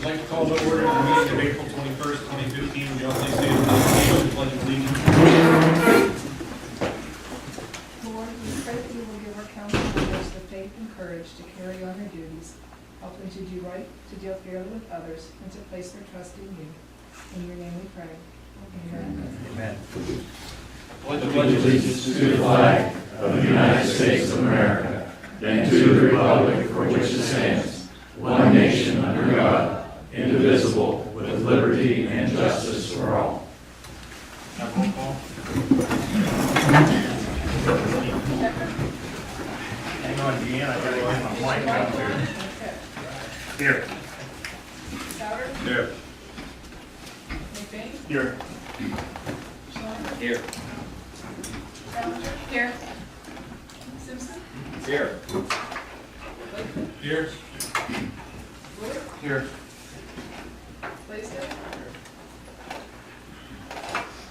like to call to order the meeting of April 21st, 2015. Would you all please stand for the pledge of allegiance? Lord, we pray that you will give our council members the faith and courage to carry on their duties, help them to do right, to deal fairly with others, and to place their trust in you. In your name we pray. Amen. Amen. Pledge Allegiance to the flag of the United States of America and to the republic for which it stands, one nation under God, indivisible, with liberty and justice for all. Have roll call. Hang on, Deanna, I gotta get my mic out there. Here. Souter? Here. McBain? Here. Schwann? Here. Challenger? Here. Simpson? Here. Lakeman? Here. Wood? Here. Blaisdell?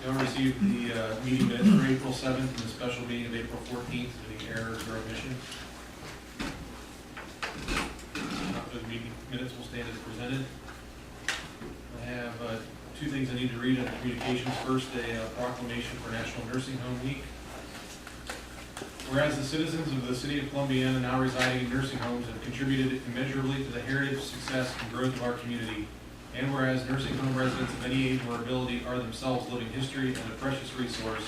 You all received the meeting minutes for April 7th and the special meeting of April 14th. Any errors or omissions? The meeting minutes will stand as presented. I have two things I need to read under communications. First, a proclamation for National Nursing Home Week. Whereas the citizens of the city of Columbiana now residing in nursing homes have contributed immeasurably to the heritage, success, and growth of our community. And whereas nursing home residents of any age or ability are themselves living history and a precious resource.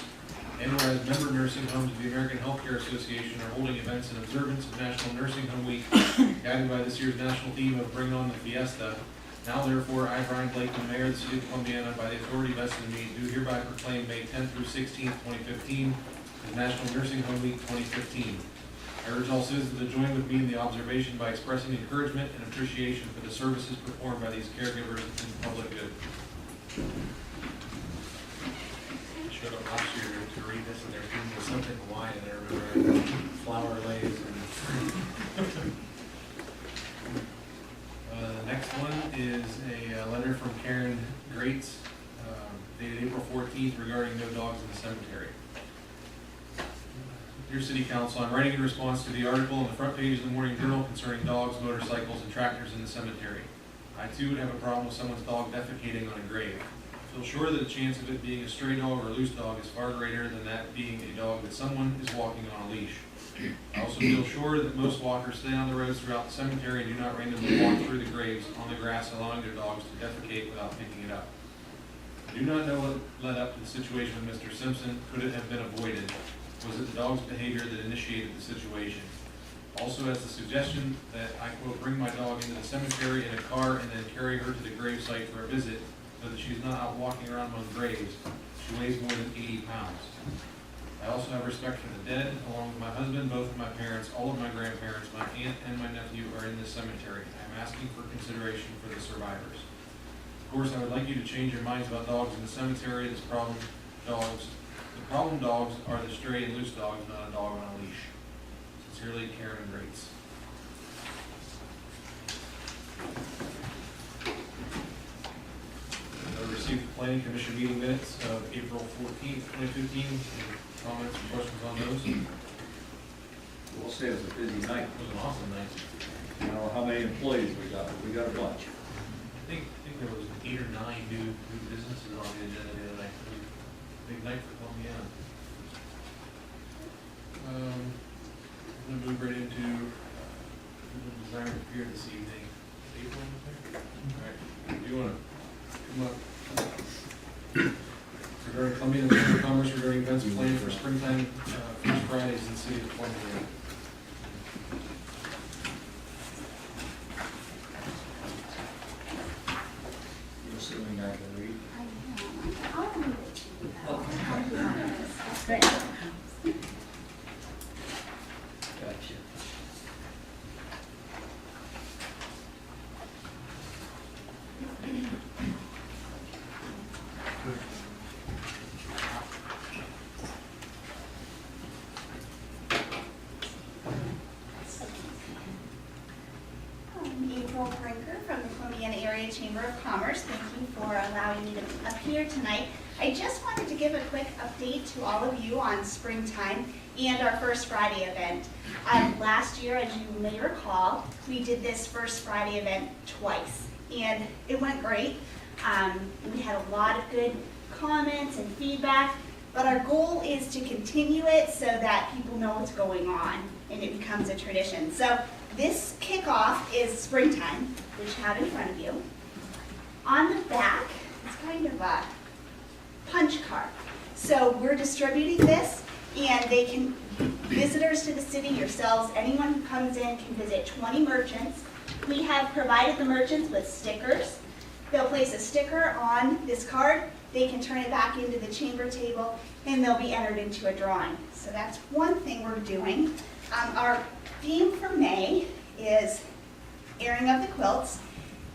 And whereas member nursing homes of the American Healthcare Association are holding events in observance of National Nursing Home Week, guided by this year's national theme of Bring On the Fiesta. Now therefore, I, Brian Blakeman, Mayor of the City of Columbiana, by the authority vested in me, do hereby proclaim May 10th through 16th, 2015, as National Nursing Home Week 2015. I urge all citizens to join with me in the observation by expressing encouragement and appreciation for the services performed by these caregivers in public good. I showed up last year to read this, and there was something Hawaiian in there. I remember flower lays and the next one is a letter from Karen Greats, dated April 14th, regarding no dogs in the cemetery. Dear City Council, I'm writing in response to the article on the front page of the Morning Journal concerning dogs, motorcycles, and tractors in the cemetery. I too would have a problem with someone's dog defecating on a grave. I feel sure that the chance of it being a stray dog or a loose dog is far greater than that being a dog that someone is walking on a leash. I also feel sure that most walkers stay on the roads throughout the cemetery and do not randomly walk through the graves on the grass, allowing their dogs to defecate without picking it up. I do not know what led up to the situation with Mr. Simpson. Could it have been avoided? Was it the dog's behavior that initiated the situation? Also has the suggestion that I, quote, bring my dog into the cemetery in a car and then carry her to the grave site for a visit so that she's not out walking around among graves. She weighs more than 80 pounds. I also have respect for the dead, along with my husband, both of my parents, all of my grandparents, my aunt, and my nephew are in this cemetery. I am asking for consideration for the survivors. Of course, I would like you to change your minds about dogs in the cemetery. The problem dogs are the stray and loose dogs, not a dog on a leash. Sincerely, Karen Greats. I received the Planning Commission meeting minutes of April 14th, 2015. Any comments or questions on those? We'll say it was a busy night. It was an awesome night. You know how many employees we got? We got a bunch. I think there was 8 or 9 new businesses on the agenda the other night. Big night for Columbiana. I'm going to move right into the design of pier this evening. April, all right. Do you want to come up? Regarding Columbiana Chamber of Commerce, regarding events planned for springtime First Fridays in the city of Columbiana. Assuming I can read. Gotcha. April Brinker from the Columbiana Area Chamber of Commerce. Thank you for allowing me to appear tonight. I just wanted to give a quick update to all of you on springtime and our First Friday event. Last year, as you may recall, we did this First Friday event twice, and it went great. We had a lot of good comments and feedback, but our goal is to continue it so that people know what's going on and it becomes a tradition. So this kickoff is springtime, which you have in front of you. On the back, it's kind of a punch card. So we're distributing this, and they can, visitors to the city, yourselves, anyone who comes in can visit 20 merchants. We have provided the merchants with stickers. They'll place a sticker on this card, they can turn it back into the chamber table, and they'll be entered into a drawing. So that's one thing we're doing. Our theme for May is airing of the quilts.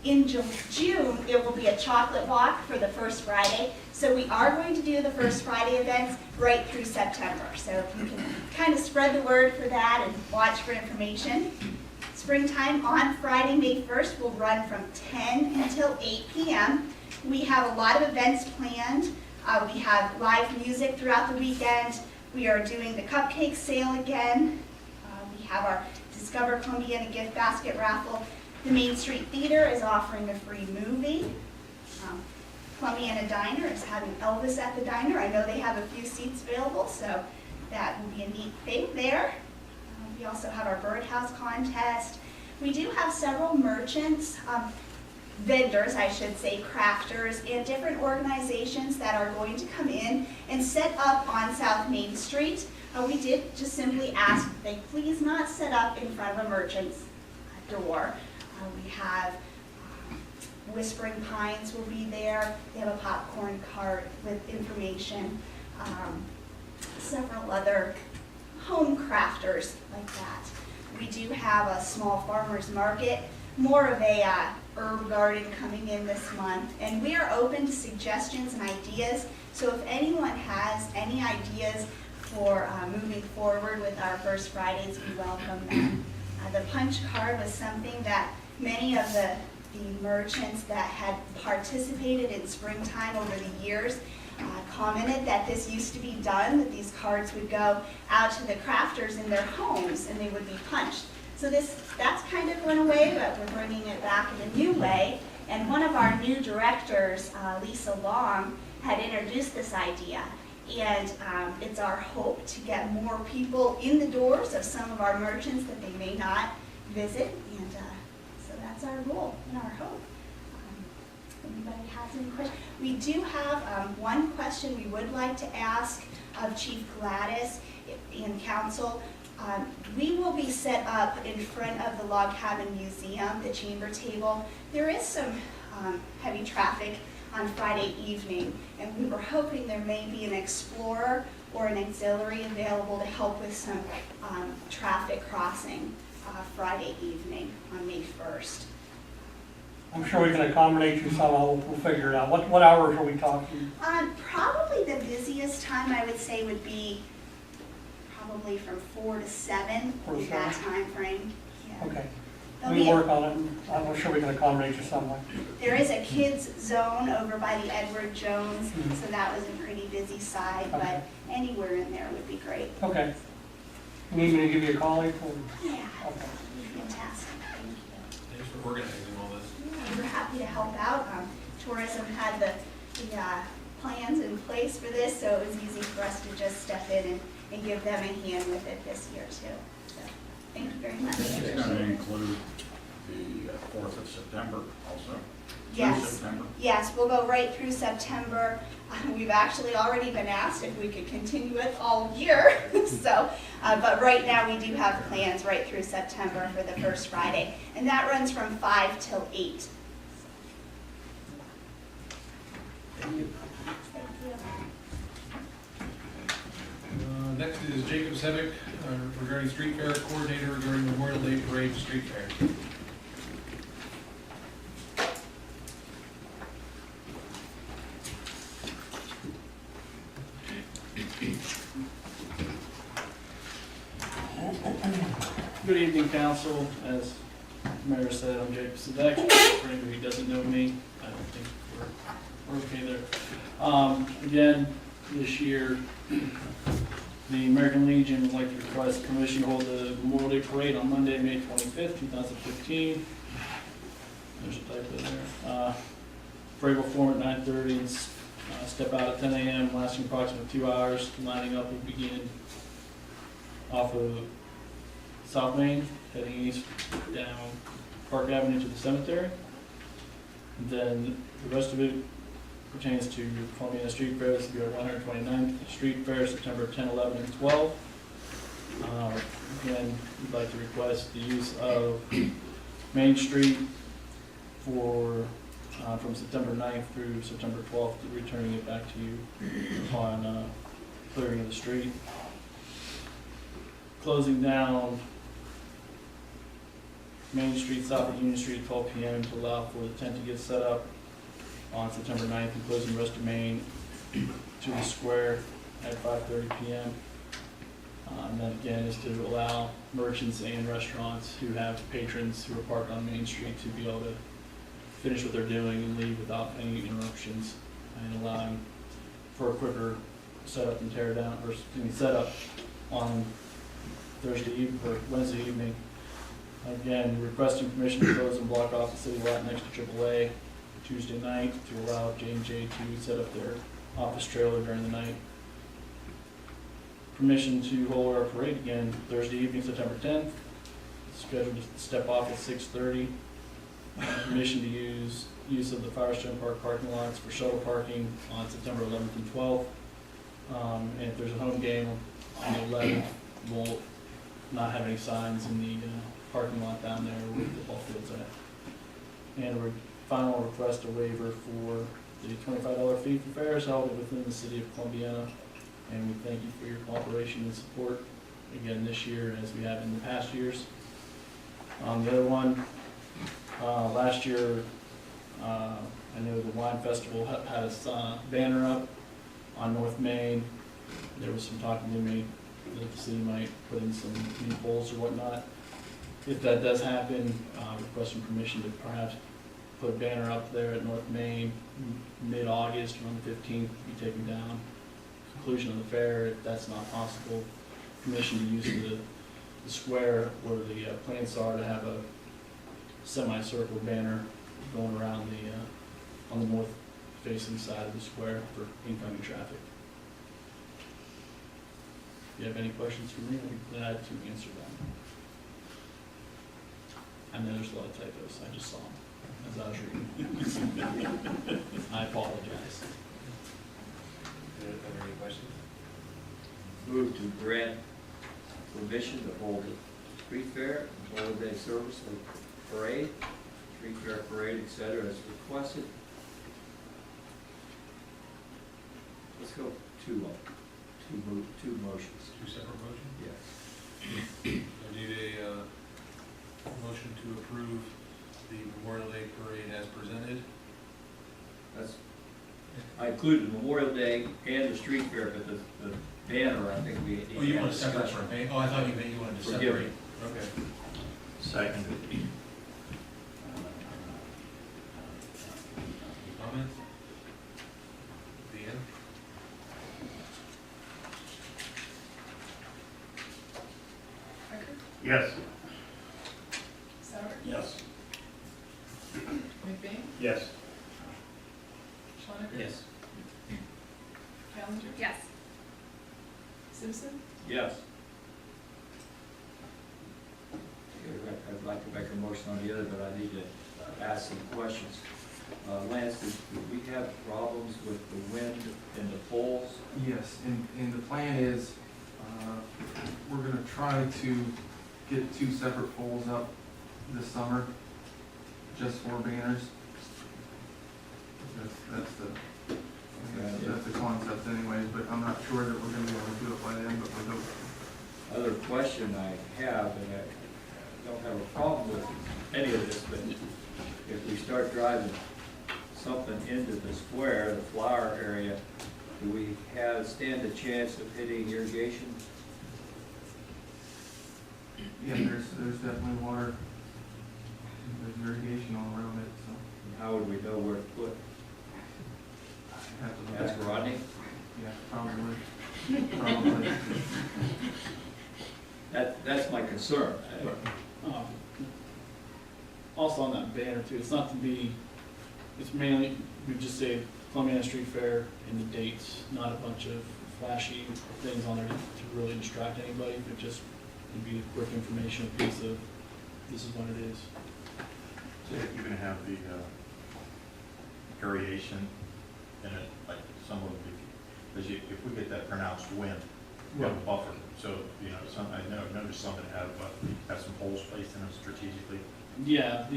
In June, it will be a chocolate walk for the First Friday. So we are going to do the First Friday events right through September. So if you can kind of spread the word for that and watch for information. Springtime on Friday, May 1st, will run from 10 until 8 p.m. We have a lot of events planned. We have live music throughout the weekend. We are doing the cupcake sale again. We have our Discover Columbiana gift basket raffle. The Main Street Theater is offering a free movie. Columbiana Diner is having Elvis at the diner. I know they have a few seats available, so that will be a neat thing there. We also have our birdhouse contest. We do have several merchants, vendors, I should say, crafters, and different organizations that are going to come in and set up on South Main Street. We did just simply ask that they please not set up in front of a merchant's door. We have Whispering Pines will be there. They have a popcorn cart with information. Several other home crafters like that. We do have a small farmer's market, more of a herb garden coming in this month, and we are open to suggestions and ideas. So if anyone has any ideas for moving forward with our First Fridays, we welcome them. The punch card was something that many of the merchants that had participated in springtime over the years commented that this used to be done, that these cards would go out to the crafters in their homes and they would be punched. So that's kind of went away, but we're bringing it back in a new way. And one of our new directors, Lisa Long, had introduced this idea. And it's our hope to get more people in the doors of some of our merchants that they may not visit. And so that's our goal and our hope. Anybody has any questions? We do have one question we would like to ask of Chief Gladys and Council. We will be set up in front of the Log Cabin Museum, the chamber table. There is some heavy traffic on Friday evening, and we were hoping there may be an explorer or an auxiliary available to help with some traffic crossing Friday evening on May 1st. I'm sure we can accommodate you somehow, we'll figure it out. What hours are we talking? Probably the busiest time I would say would be probably from 4 to 7, 4 to in that 7. time frame. Yeah. Okay, There'll we be work on it, I'm sure we can accommodate you somehow. There is a kids zone over by the Edward Jones, so that was a pretty busy side, Okay. but anywhere in there would be great. Okay. You need me to give you a call, April? Yeah, Okay. fantastic, thank you. Thanks for organizing all this. Yeah, we're happy to help out. Tourism had the plans in place for this, so it was easy for us to just step in and give them a hand with it this year too. So, thank you very much. It's going to include the 4th of September also? Through Yes. September? Yes, we'll go right through September. We've actually already been asked if we could continue it all year. So, but right now we do have plans right through September for the First Friday. And that runs from 5 till 8. Thank you. Next is Jacob Sevick regarding street fair coordinator regarding Memorial Day Parade street fair. Good evening, council. As the mayor said, I'm Jacob Sadek. For anybody who doesn't know me, I don't think we're okay there. Again, this year, The American Legion would like to request permission to hold the Memorial Day Parade on Monday, May 25th, 2015. There's a typo there. Parade will form at 9:30, step out at 10 a.m., lasting approximately 2 hours. Lining up will begin off of South Main, heading east down Park Avenue to the cemetery. And then the rest of it pertains to Columbiana Street Fair. This will be our 129th Street Fair, September 10, 11, and 12. Again, we'd like to request the use of Main Street for from September 9th through September 12th, returning it back to you upon clearing of the street. Closing down Main Street south of Union Street at 12 p.m. to allow for the tent to get set up on September 9th, and closing the rest of Main to the square at 5:30 p.m. And that again is to allow merchants and restaurants who have patrons who are parked on Main Street to be able to finish what they're doing and leave without any interruptions, and allowing for a quicker setup and tear down, or setup on Thursday evening or Wednesday evening. Again, requesting permission to close and block off the city lot next to AAA Tuesday night to allow J&J to set up their office trailer during the night. Permission to hold our parade again Thursday evening, September 10th. Scheduled to step off at 6:30. Permission to use of the Firestone Park parking lots for shuttle parking on September 11th and 12th. And if there's a home game on the 11th, we'll not have any signs in the parking lot down there where the football field's at. And final request a waiver for the $25 fee for fairs held within the city of Columbiana. And we thank you for your cooperation and support again this year as we have in the past years. The other one, last year, I know the Wine Festival had a banner up on North Main. There was some talking to me that the city might put in some new poles or whatnot. If that does happen, requesting permission to perhaps put a banner up there at North Main mid-August, around the 15th, to be taken down. Conclusion of the fair, if that's not possible, permission to use the square where the plants are to have a semicircle banner going around on the north facing side of the square for incoming traffic. If you have any questions for me, I'd be glad to answer them. I know there's a lot of typos, I just saw them as I was reading. I apologize. Any questions? Move to grant permission to hold a street fair, Memorial Day service or parade, street fair parade, etc. as requested. Let's go two motions. Two separate motions? Yes. I need a motion to approve the Memorial Day Parade as presented. I included Memorial Day and the street fair, but the banner, I think we need Oh, you to want have to separate discussion. for a Oh, I thought you meant you wanted to Forgive separate. me. Okay. Second. Comments? Dan? Becker? Yes. Sauer? Yes. McBain? Yes. Schwanneker? Yes. Callender? Yes. Simpson? Yes. I'd like to make a motion on the other, but I need to ask some questions. Lance, do we have problems with the wind and the poles? Yes, and the plan is, we're gonna try to get 2 separate poles up this summer, just for banners. That's the concept anyways, but I'm not sure that we're gonna be able to do it by then, but we'll do. Other question I have, and I don't have a problem with any of this, but if we start driving something into the square, the flower area, do we stand a chance of hitting irrigation? Yeah, there's definitely water, there's irrigation all around it, so. How would we know where to put? I have to look Ask at it. Rodney? Yeah, probably. concern. Um, Also on that banner too, it's not to be, it's mainly, we just say Columbiana Street Fair and the dates, not a bunch of flashy things on there to really distract anybody, but just would be a quick information piece of, this is what it is. So you're gonna have the variation in it, like some of them, because if we get that pronounced wind, you have a buffer. So, you know, some, I know, I've noticed some that have some holes placed in them strategically. Yeah,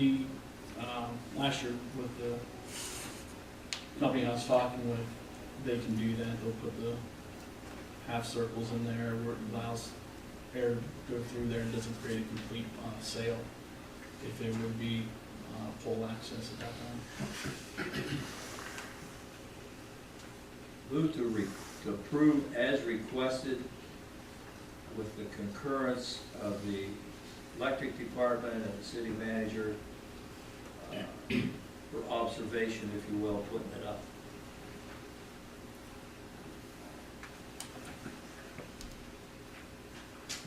last year with the company I was talking with, they can do that, they'll put the half circles in there where it allows air to go through there and doesn't create a complete sail, if it would be pole access at that time. Move to approve as requested with the concurrence of the electric department and the city manager for observation, if you will, putting it up.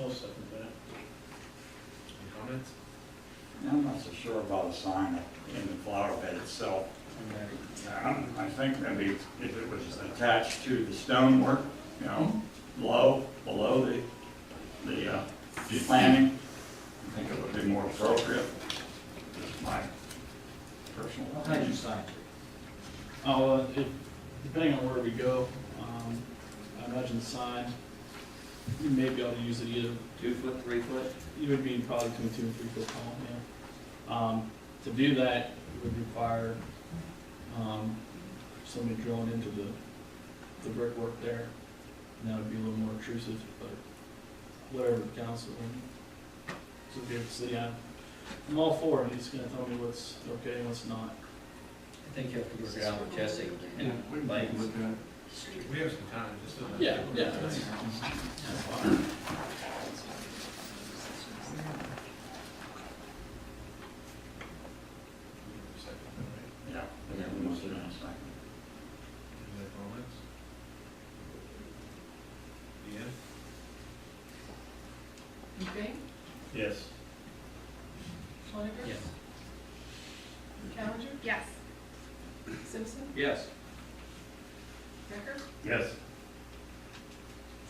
I'll second that. Any comments? I'm not so sure about a sign in the flower bed itself. I think maybe if it was attached to the stonework, you know, below the planting, I think it would be more appropriate. Just my personal How opinion. high you sign? Depending on where we go, I imagine the sign, you may be able to use it either, 2 foot, 3 foot? you would be probably between 2 and 3 foot tall, yeah. To do that, it would require, somebody drilling into the brickwork there, and that would be a little more intrusive, but whatever the council, so if the city, I'm all for it, he's gonna tell me what's okay and what's not. I think you have to work it out with Jesse. Yeah, we can Like, look at it. We have some time, just so. Yeah, that's fine. Yeah. Most of them, so. Any other comments? Deanne? McBain? Yes. Schoniger? Yes. Callender? Yes. Simpson? Yes. Becker? Yes.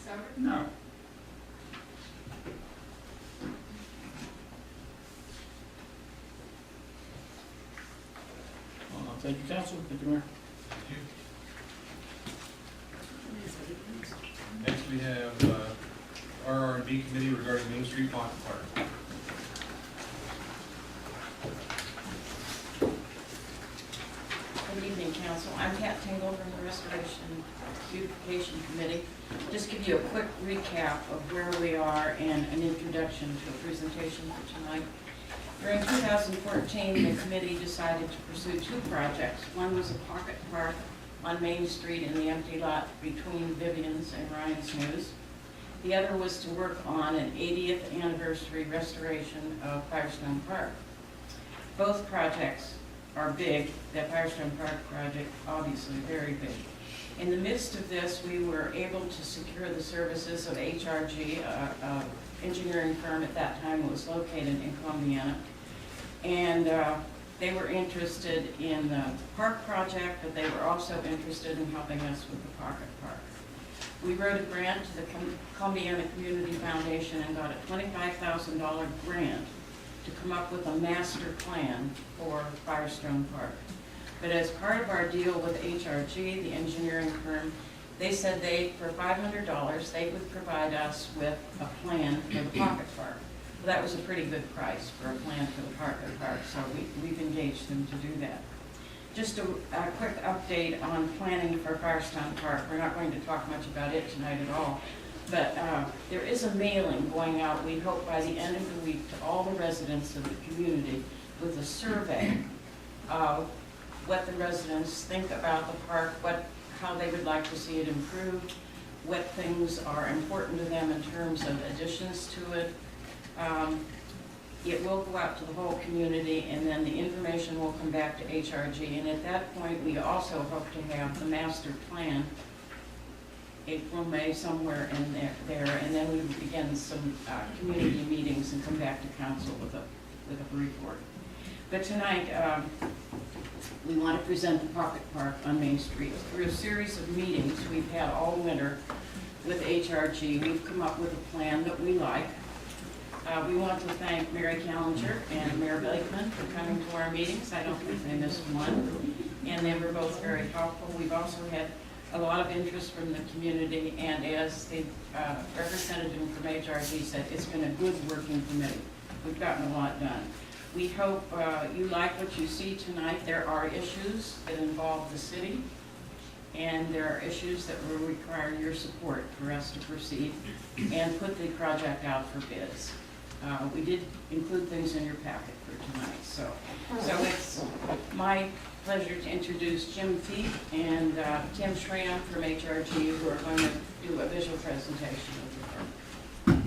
Sauer? No. Thank you, council, thank you, Mayor. Thank you. Next, we have RR&B Committee regarding Main Street Pocket Park. Good evening, council. I'm Pat Tingle from the Restoration Beautification Committee. Just give you a quick recap of where we are and an introduction to a presentation for tonight. During 2014, the committee decided to pursue 2 projects. One was a pocket park on Main Street in the empty lot between Vivian's and Ryan's News. The other was to work on an 80th anniversary restoration of Firestone Park. Both projects are big. The Firestone Park project, obviously very big. In the midst of this, we were able to secure the services of HRG, a engineering firm at that time that was located in Columbiana. And they were interested in the park project, but they were also interested in helping us with the pocket park. We wrote a grant to the Columbiana Community Foundation and got a $25,000 grant to come up with a master plan for Firestone Park. But as part of our deal with HRG, the engineering firm, they said for $500, they would provide us with a plan for the pocket park. Well, that was a pretty good price for a plan for the pocket park, so we've engaged them to do that. Just a quick update on planning for Firestone Park. We're not going to talk much about it tonight at all, but there is a mailing going out, we hope by the end of the week, to all the residents of the community with a survey of what the residents think about the park, how they would like to see it improved, what things are important to them in terms of additions to it. It will go out to the whole community, and then the information will come back to HRG. And at that point, we also hope to have the master plan April, May, somewhere in there, and then we would begin some community meetings and come back to council with a report. But tonight, we want to present the Pocket Park on Main Street. Through a series of meetings we've had all winter with HRG, we've come up with a plan that we like. We want to thank Mary Callinger and Mayor Blakeman for coming to our meetings. I don't think they missed one, and they were both very helpful. We've also had a lot of interest from the community, and as the representative from HRG said, it's been a good working committee. We've gotten a lot done. We hope you like what you see tonight. There are issues that involve the city, and there are issues that will require your support for us to proceed and put the project out for bids. We did include things in your packet for tonight, so it's my pleasure to introduce Jim Feet and Tim Schramm from HRG, who are going to do a visual presentation of the park.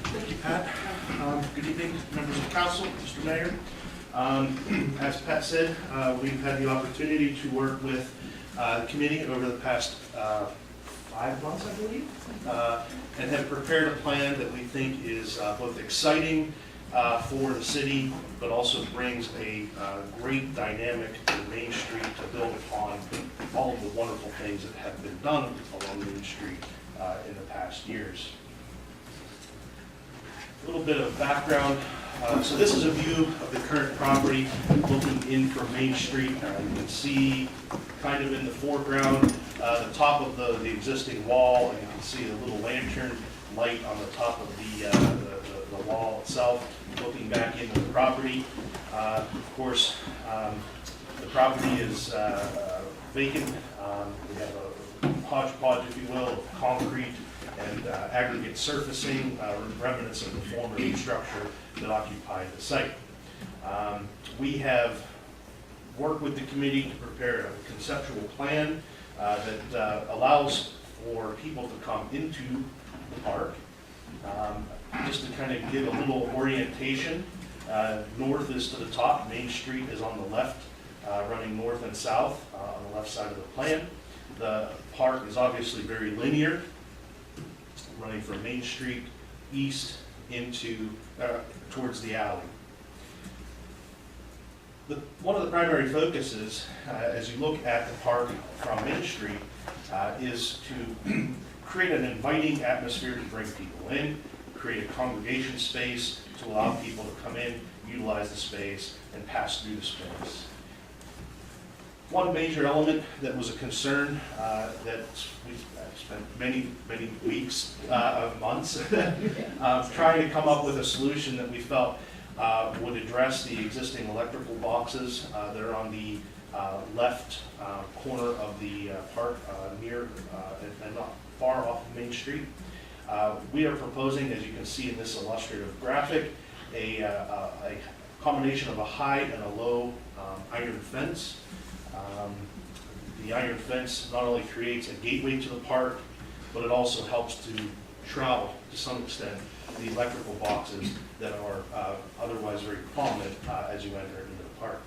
Thank you, Pat. Good evening, members of council, Mr. Mayor. As Pat said, we've had the opportunity to work with the committee over the past 5 months, I believe, and have prepared a plan that we think is both exciting for the city, but also brings a great dynamic to Main Street to build upon all of the wonderful things that have been done along Main Street in the past years. A little bit of background. So this is a view of the current property looking in from Main Street. You can see kind of in the foreground the top of the existing wall, and you can see a little lantern light on the top of the wall itself, looking back into the property. Of course, the property is vacant. We have a hodgepodge, if you will, of concrete and aggregate surfacing, remnants of the former structure that occupied the site. We have worked with the committee to prepare a conceptual plan that allows for people to come into the park. Just to kind of give a little orientation, north is to the top, Main Street is on the left, running north and south on the left side of the plan. The park is obviously very linear, running from Main Street east into towards the alley. One of the primary focuses, as you look at the park from Main Street, is to create an inviting atmosphere to bring people in, create a congregation space to allow people to come in, utilize the space, and pass through the space. One major element that was a concern that we spent many weeks, months, trying to come up with a solution that we felt would address the existing electrical boxes that are on the left corner of the park, near and not far off of Main Street. We are proposing, as you can see in this illustrative graphic, a combination of a high and a low iron fence. The iron fence not only creates a gateway to the park, but it also helps to travel to some extent the electrical boxes that are otherwise very prominent as you enter into the park.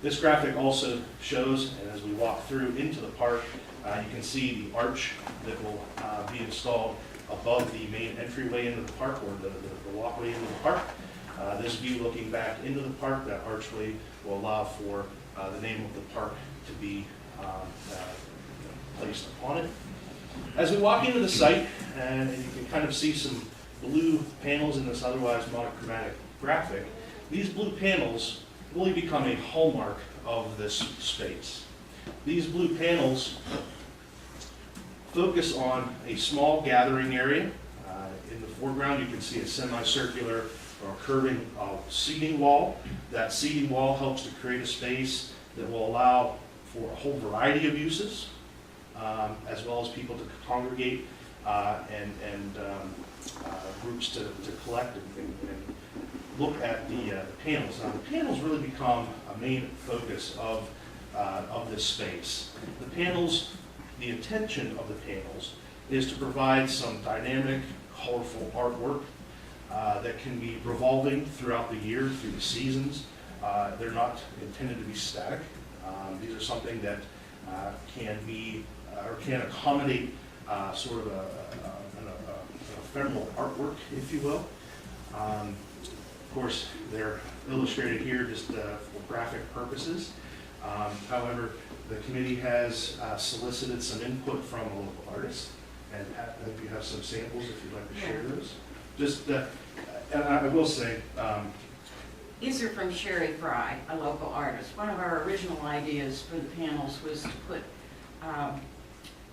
This graphic also shows, and as we walk through into the park, you can see the arch that will be installed above the main entryway into the park, or the walkway into the park. This view looking back into the park, that archway will allow for the name of the park to be placed upon it. As we walk into the site, and you can kind of see some blue panels in this otherwise monochromatic graphic, these blue panels really become a hallmark of this space. These blue panels focus on a small gathering area. In the foreground, you can see a semicircular or curving seating wall. That seating wall helps to create a space that will allow for a whole variety of uses, as well as people to congregate and groups to collect and look at the panels. Now, the panels really become a main focus of this space. The panels, the intention of the panels is to provide some dynamic, colorful artwork that can be revolving throughout the year, through the seasons. They're not intended to be static. These are something that can accommodate sort of an ephemeral artwork, if you will. Of course, they're illustrated here just for graphic purposes. However, the committee has solicited some input from a local artist, and I think you have some samples if you'd like to share those. Just, and I will say, These are from Sherry Fry, a local artist. One of our original ideas for the panels was to put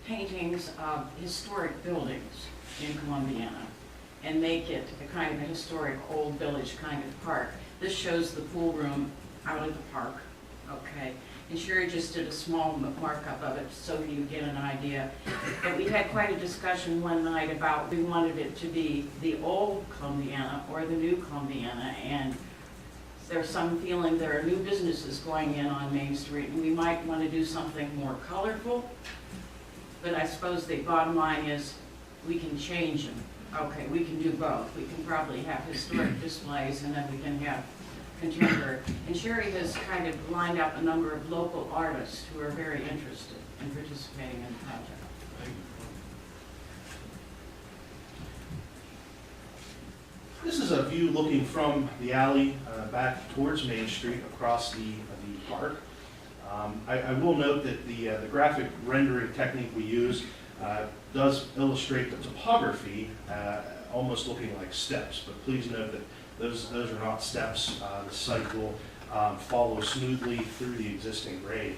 paintings of historic buildings in Columbiana and make it a kind of a historic old village kind of park. This shows the pool room out of the park, okay? And Sherry just did a small markup of it so you get an idea. But we had quite a discussion one night about we wanted it to be the old Columbiana or the new Columbiana, and there's some feeling there are new businesses going in on Main Street, and we might want to do something more colorful. But I suppose the bottom line is we can change them. Okay, we can do both. We can probably have historic displays, and then we can have contemporary. And Sherry has kind of lined up a number of local artists who are very interested in participating in the project. this is a view looking from the alley back towards Main Street across the park. I will note that the graphic rendering technique we use does illustrate the topography almost looking like steps, but please note that those are not steps. The site will follow smoothly through the existing grade.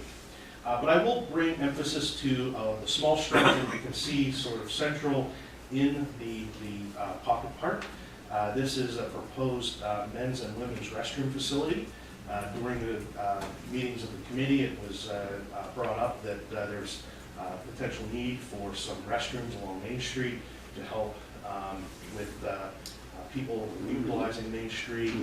But I will bring emphasis to the small structure that you can see sort of central in the pocket park. This is a proposed men's and women's restroom facility. During the meetings of the committee, it was brought up that there's potential need for some restrooms along Main Street to help with people utilizing Main Street,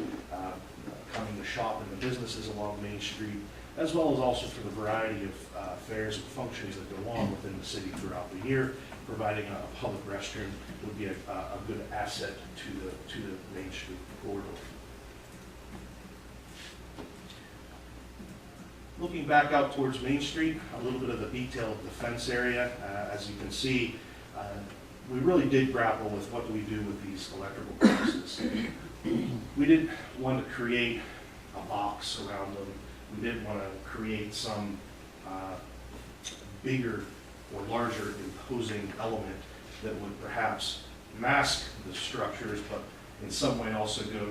coming to shop in the businesses along Main Street, as well as also for the variety of fairs and functions that go on within the city throughout the year. Providing a public restroom would be a good asset to the Main Street corridor. Looking back out towards Main Street, a little bit of the detail of the fence area. As you can see, we really did grapple with what do we do with these electrical boxes. We didn't want to create a box around them. We didn't want to create some bigger or larger imposing element that would perhaps mask the structures, but in some way also go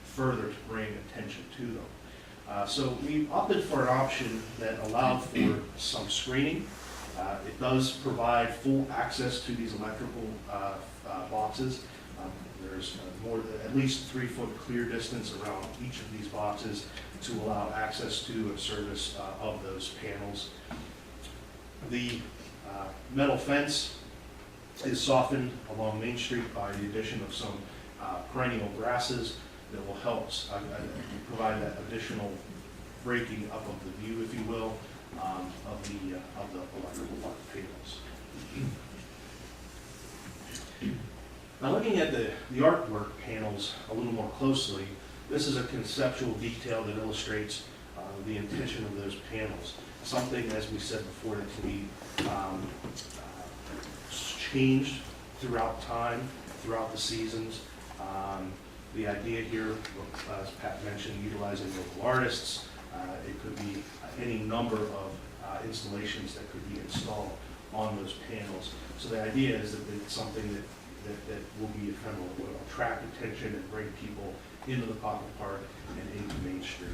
further to bring attention to them. So we opted for an option that allowed for some screening. It does provide full access to these electrical boxes. There's at least 3-foot clear distance around each of these boxes to allow access to and service of those panels. The metal fence is softened along Main Street by the addition of some perennial grasses that will help provide that additional breaking up of the view, if you will, of the electrical panels. Now, looking at the artwork panels a little more closely, this is a conceptual detail that illustrates the intention of those panels. Something, as we said before, that can be changed throughout time, throughout the seasons. The idea here, as Pat mentioned, utilizing local artists. It could be any number of installations that could be installed on those panels. So the idea is that it's something that will be ephemeral, that will attract attention and bring people into the pocket park and into Main Street.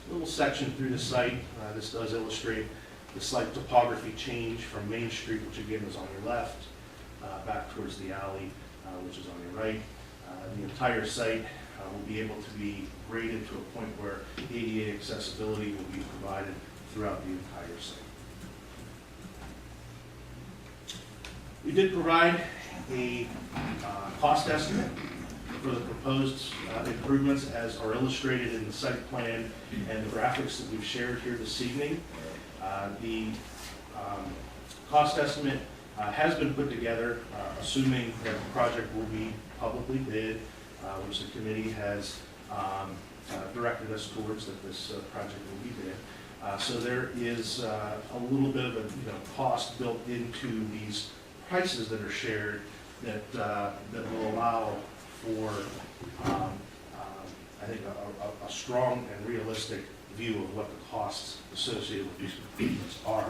A little section through the site. This does illustrate the site topography change from Main Street, which again is on your left, back towards the alley, which is on your right. The entire site will be able to be graded to a point where ADA accessibility will be provided throughout the entire site. We did provide a cost estimate for the proposed improvements as are illustrated in the site plan and the graphics that we've shared here this evening. The cost estimate has been put together assuming that the project will be publicly bid, which the committee has directed us towards that this project will be bid. So there is a little bit of a cost built into these prices that are shared that will allow for I think a strong and realistic view of what the costs associated with these improvements are.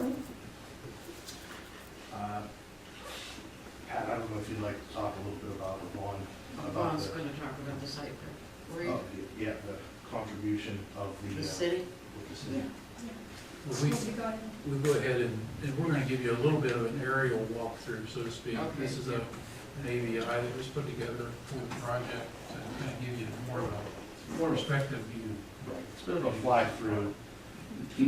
Pat, I don't know if you'd like to talk a little bit about Ron. Ron's gonna talk about the site plan. Yeah, the contribution of The city? with the city. Well, we'll go ahead and we're gonna give you a little bit of an aerial walkthrough, so to speak. Okay. This is an AVI that was put together for the project to kind of give you more of a perspective view. Right, it's a bit of a fly through. So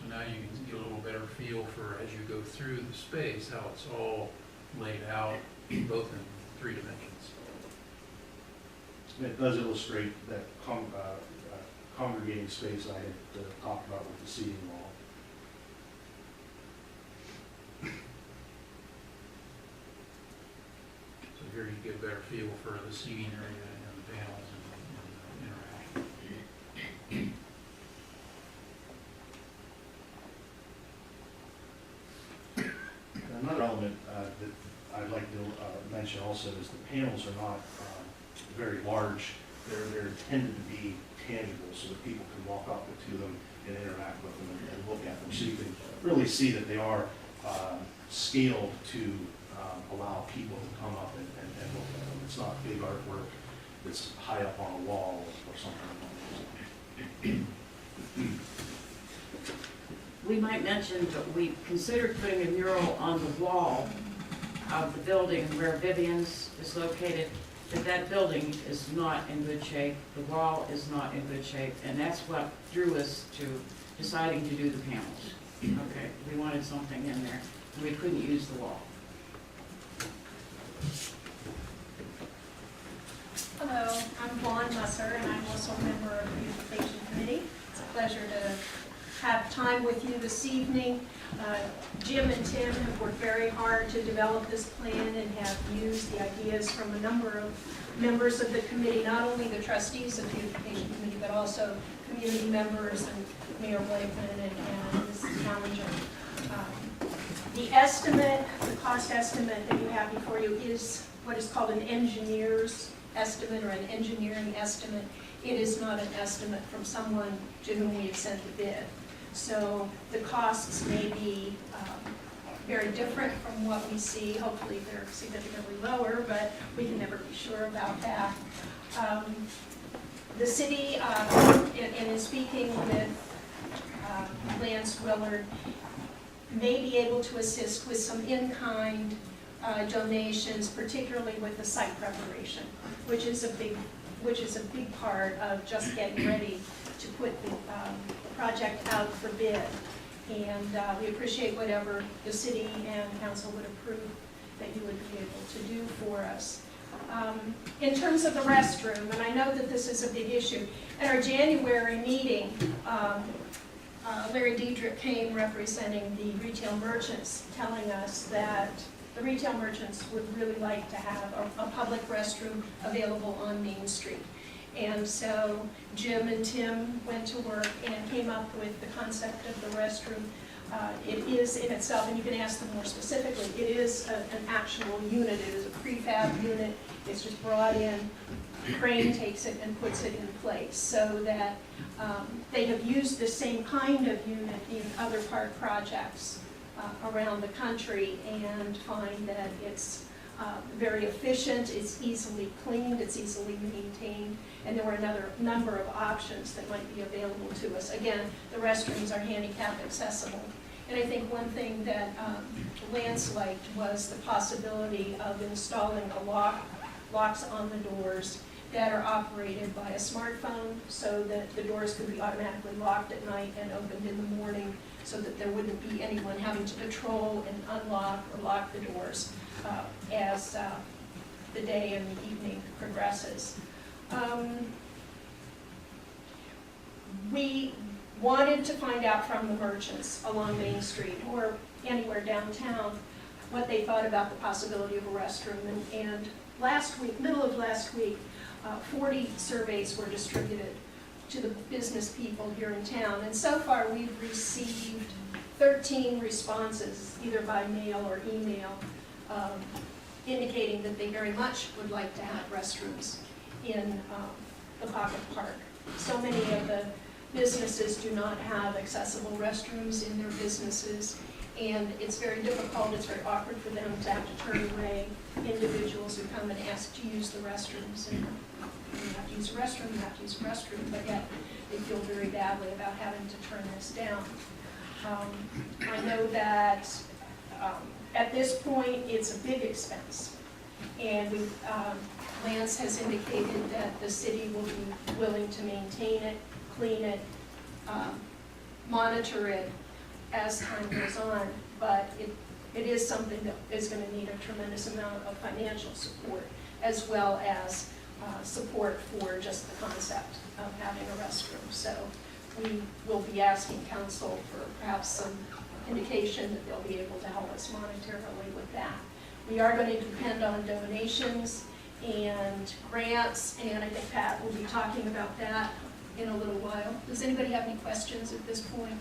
now you can get a little better feel for, as you go through the space, how it's all laid out, both in 3 dimensions. It does illustrate that congregating space I had talked about with the seating wall. So here you get a better feel for the seating area and the panels and interaction. Another element that I'd like to mention also is the panels are not very large. They're intended to be tangible so that people can walk up to them and interact with them and look at them. So you can really see that they are scaled to allow people to come up and look at them. It's not big artwork that's high up on a wall or something along those lines. We might mention that we considered putting a mural on the wall of the building where Vivian's is located, but that building is not in good shape. The wall is not in good shape, and that's what drew us to deciding to do the panels. Okay, we wanted something in there. We couldn't use the wall. Hello, I'm Vaughn Musser, and I'm also a member of the Beautification Committee. It's a pleasure to have time with you this evening. Jim and Tim have worked very hard to develop this plan and have used the ideas from a number of members of the committee, not only the trustees of the Beautification Committee, but also community members and Mayor Blakeman and Mrs. Ballinger. The estimate, the cost estimate that you have before you is what is called an engineer's estimate or an engineering estimate. It is not an estimate from someone to whom we have sent the bid. So the costs may be very different from what we see. Hopefully they're significantly lower, but we can never be sure about that. The city, in speaking with Lance Willard, may be able to assist with some in-kind donations, particularly with the site preparation, which is a big part of just getting ready to put the project out for bid. And we appreciate whatever the city and council would approve that you would be able to do for us. In terms of the restroom, and I know that this is a big issue, at our January meeting, Larry Diedrich came representing the retail merchants, telling us that the retail merchants would really like to have a public restroom available on Main Street. And so Jim and Tim went to work and came up with the concept of the restroom. It is in itself, and you can ask them more specifically, it is an actual unit. It is a prefab unit. It's just brought in, Crane takes it and puts it in place, so that they have used the same kind of unit in other park projects around the country and find that it's very efficient, it's easily cleaned, it's easily maintained, and there were another number of options that might be available to us. Again, the restrooms are handicap accessible. And I think one thing that Lance liked was the possibility of installing locks on the doors that are operated by a smartphone, so that the doors could be automatically locked at night and opened in the morning, so that there wouldn't be anyone having to patrol and unlock or lock the doors as the day and the evening progresses. We wanted to find out from the merchants along Main Street or anywhere downtown what they thought about the possibility of a restroom. And last week, middle of last week, 40 surveys were distributed to the business people here in town. And so far, we've received 13 responses, either by mail or email, indicating that they very much would like to have restrooms in the pocket park. So many of the businesses do not have accessible restrooms in their businesses, and it's very difficult, it's very awkward for them to have to turn away individuals who come and ask to use the restrooms. And you have to use a restroom, you have to use a restroom, but yet they feel very badly about having to turn this down. I know that at this point, it's a big expense. And Lance has indicated that the city will be willing to maintain it, clean it, monitor it as time goes on. But it is something that is going to need a tremendous amount of financial support, as well as support for just the concept of having a restroom. So we will be asking council for perhaps some indication that they'll be able to help us monetarily with that. We are going to depend on donations and grants, and I think Pat will be talking about that in a little while. Does anybody have any questions at this point?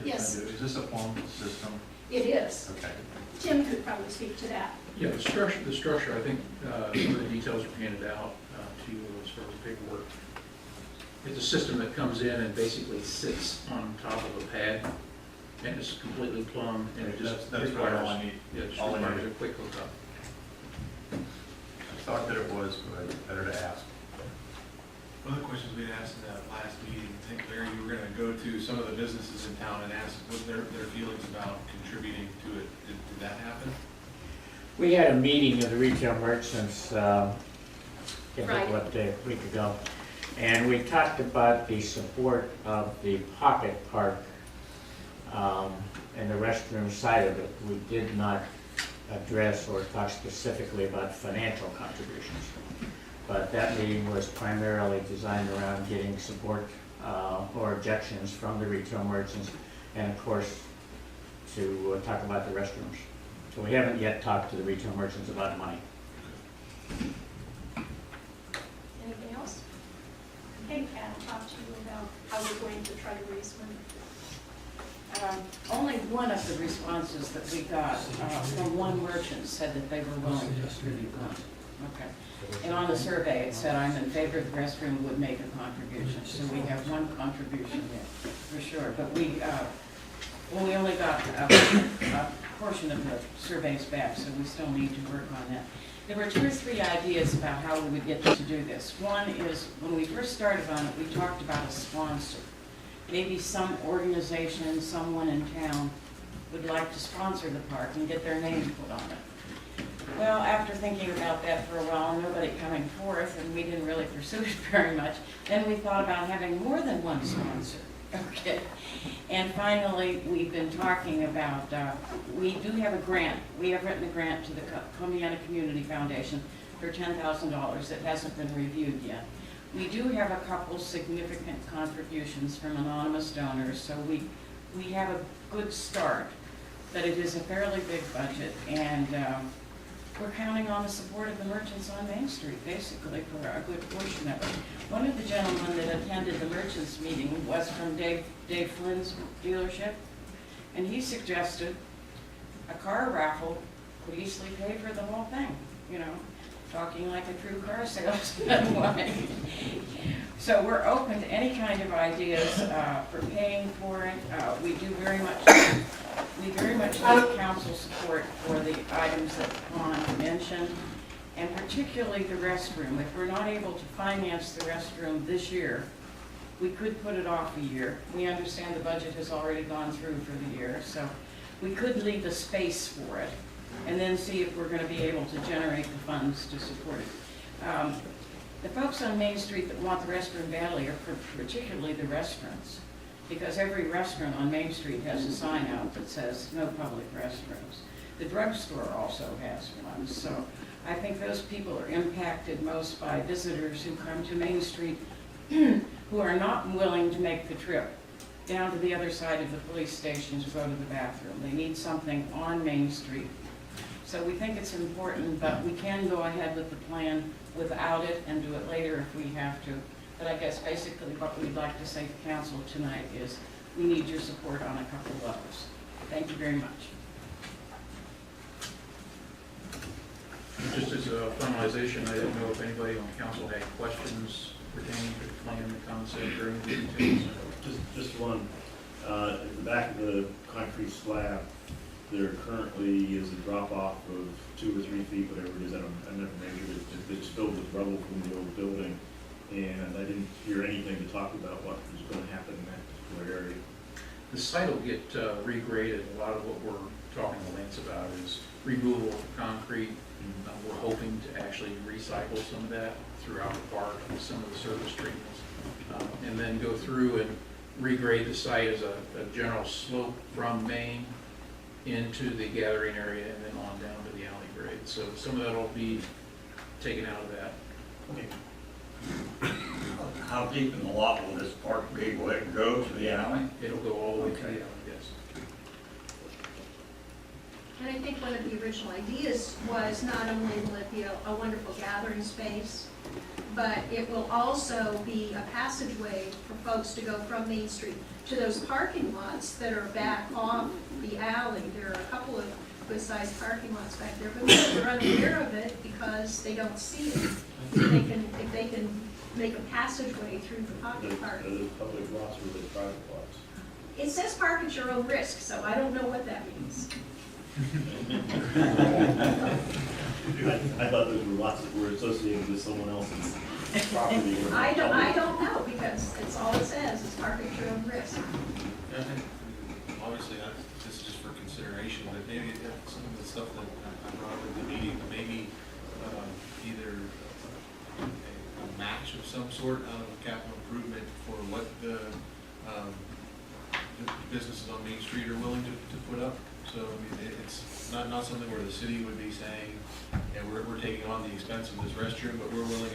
Yes. I do. Is this a plumbed system? It is. Okay. Tim could probably speak to that. Yeah, the structure, I think, some of the details are handed out to you as far as the paperwork. It's a system that comes in and basically sits on top of a pad, and it's completely plumbed, and it just That's requires, all I need. yeah, it just All I requires need. a quick hookup. I thought that it was, but better to ask. One of the questions we had asked in that last meeting, I think, Larry, you were gonna go to some of the businesses in town and ask what their feelings about contributing to it. Did that happen? We had a meeting of the retail merchants, Right. a week ago, and we talked about the support of the pocket park and the restroom side of it. We did not address or talk specifically about financial contributions, but that meeting was primarily designed around getting support or objections from the retail merchants, and of course, to talk about the restrooms. So we haven't yet talked to the retail merchants about money. Anything else? Hey, Pat, I'll talk to you about how we're going to try to raise money. Only one of the responses that we got from one merchant said that they were willing to contribute one. Okay. And on the survey, it said, I'm in favor of the restroom, would make a contribution. So we have one contribution there, for sure. But we only got a portion of the surveys back, so we still need to work on that. There were 2 or 3 ideas about how we would get to do this. One is, when we first started on it, we talked about a sponsor. Maybe some organization, someone in town would like to sponsor the park and get their name put on it. Well, after thinking about that for a while, nobody coming forth, and we didn't really pursue it very much, then we thought about having more than one sponsor. Okay. And finally, we've been talking about, we do have a grant. We have written a grant to the Columbiana Community Foundation for $10,000 that hasn't been reviewed yet. We do have a couple significant contributions from anonymous donors, so we have a good start, but it is a fairly big budget, and we're counting on the support of the merchants on Main Street, basically, for a good portion of it. One of the gentlemen that attended the merchants meeting was from Dave Flynn's dealership, and he suggested a car raffle could easily pay for the whole thing, you know, talking like a true car salesman. So we're open to any kind of ideas for paying for it. We very much need council support for the items that Ron mentioned, and particularly the restroom. If we're not able to finance the restroom this year, we could put it off a year. We understand the budget has already gone through for the year, so we could leave a space for it and then see if we're going to be able to generate the funds to support it. The folks on Main Street that want the restroom badly are particularly the restaurants, because every restaurant on Main Street has a sign out that says no public restrooms. The drugstore also has one, so I think those people are impacted most by visitors who come to Main Street who are not willing to make the trip down to the other side of the police station to go to the bathroom. They need something on Main Street So we think it's important, but we can go ahead with the plan without it and do it later if we have to. But I guess basically what we'd like to say to council tonight is we need your support on a couple of those. Thank you very much. Just as a formalization, I didn't know if anybody on council had questions pertaining to the plan, the concept, or any details. Just one, at the back of the concrete slab, there currently is a drop off of 2 or 3 feet, whatever it is, I never measured it. It's filled with rubble from the old building, and I didn't hear anything to talk about what was going to happen in that particular area. The site will get regraded. A lot of what we're talking to Lance about is removal of concrete. We're hoping to actually recycle some of that throughout the park, some of the surface treatments, and then go through and regrade the site as a general slope from Main into the gathering area and then on down to the alley grade. So some of that will be taken out of that. Okay. How deep in the lot will this park be? Will it go to the alley? It'll go all the way to the alley, yes. And I think one of the original ideas was not only will it be a wonderful gathering space, but it will also be a passageway for folks to go from Main Street to those parking lots that are back off the alley. There are a couple of good-sized parking lots back there, but they're unaware of it because they don't see it. If they can make a passageway through the pocket park. Are those public lots or are they private lots? It says park at your own risk, so I don't know what that means. I thought those were lots that were associated with someone else's property. I don't know, because it's all it says, is park at your own risk. Obviously, this is just for consideration, but maybe some of the stuff that I brought up at the meeting, maybe either a match of some sort out of a capital improvement for what the businesses on Main Street are willing to put up. So I mean, it's not something where the city would be saying, yeah, we're taking on the expense of this restroom, but we're willing,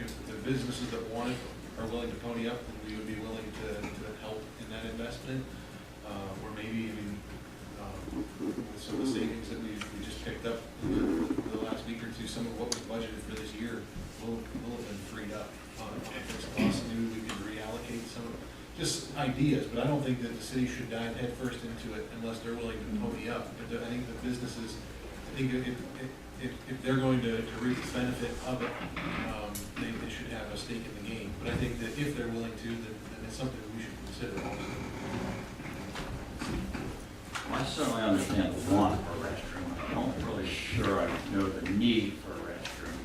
if the businesses that want it are willing to pony up, then we would be willing to help in that investment. Or maybe even with some of the savings that we just picked up in the last week or two, some of what was budgeted for this year will have been freed up on a fixed cost. Maybe we could reallocate some of just ideas, but I don't think that the city should dive headfirst into it unless they're willing to pony up. I think the businesses, I think if they're going to reap the benefit of it, they should have a stake in the game. But I think that if they're willing to, then it's something we should consider also. Well, I certainly understand the want for a restroom. I'm not really sure I know the need for a restroom.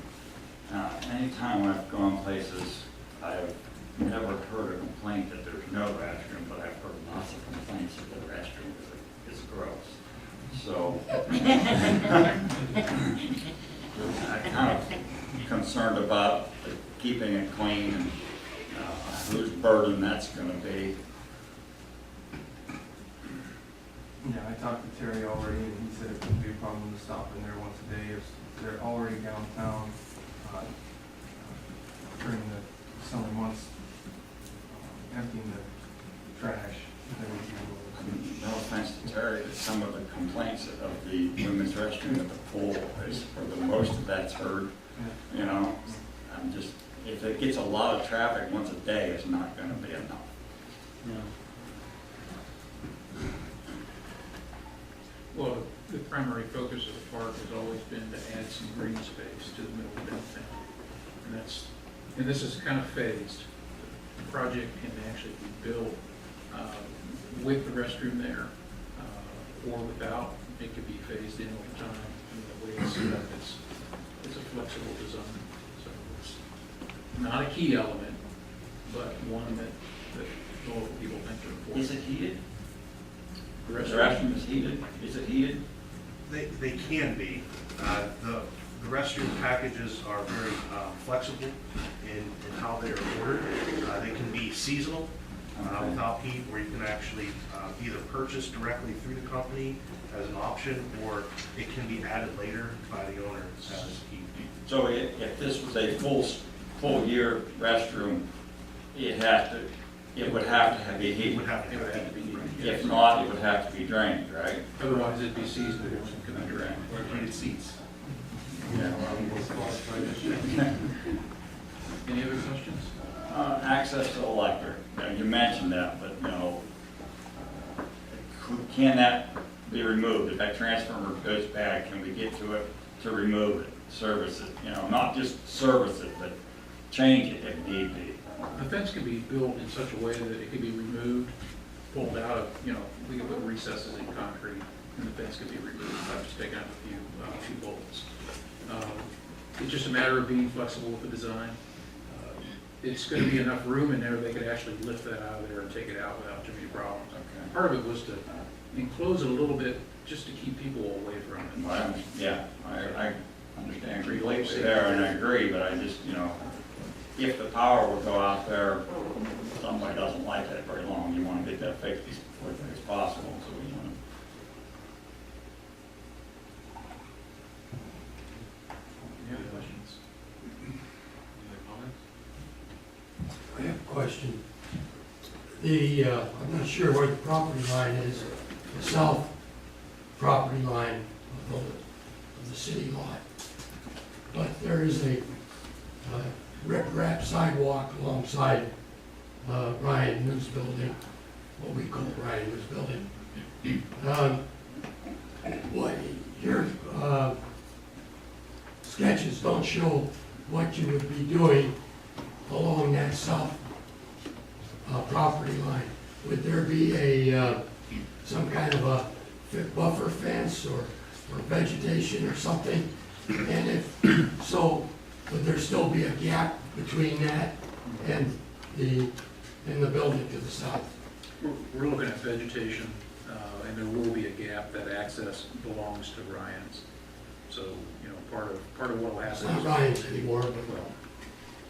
Anytime when I've gone places, I've never heard a complaint that there's no restroom, but I've heard lots of complaints that the restroom is gross. So I'm kind of concerned about keeping it clean and whose burden that's going to be. Yeah, I talked to Terry already, and he said it wouldn't be a problem to stop in there once a day if they're already downtown during the summer months, emptying the trash. No offense to Terry, but some of the complaints of the women's restroom at the pool is where the most of that's heard. Yeah. You know, I'm just, if it gets a lot of traffic once a day, it's not going to be enough. Well, the primary focus of the park has always been to add some green space to the middle of downtown. And this is kind of phased. The project can actually be built with the restroom there or without. It could be phased in over time. And the way it's set up, it's a flexible design. So it's not a key element, but one that local people think are important. Is it heated? The restroom is heated? Is it heated? They can be. The restroom packages are very flexible in how they are ordered. They can be seasonal without heat, or you can actually either purchase directly through the company as an option, or it can be added later by the owner as heat. So if this was a full year restroom, it has to It would have to be It heated. would have to be heated. If not, it would have to be drained, right? Otherwise, it'd be seasonal and could be drained, or heated seats. Yeah. Any other questions? Access to electric, you mentioned that, but can that be removed? If that transformer goes bad, can we get to it to remove it, service it? Not just service it, but change it if need be. The fence can be built in such a way that it can be removed, pulled out of, we can put recesses in concrete, and the fence can be removed by just taking out a few bolts. It's just a matter of being flexible with the design. It's going to be enough room in there they could actually lift that out of there and take it out without too many problems. Okay. Part of it was to enclose it a little bit just to keep people away from it. Well, yeah, I understand completely there, and I agree, but I just, if the power would go out there, somebody doesn't like that very long, you want to get that fixed as quickly as possible, so we want to. Any other questions? Any other comments? I have a question. I'm not sure where the property line is, the south property line of the city lot. But there is a rip-rap sidewalk alongside Ryan News Building, what we call Ryan News Building. What your sketches don't show what you would be doing along that south property line. Would there be some kind of a buffer fence or vegetation or something? And if so, would there still be a gap between that and the building to the south? We're looking at vegetation, and there will be a gap. That access belongs to Ryan's. So, part of what will happen. It's not Ryan's anymore, but Well,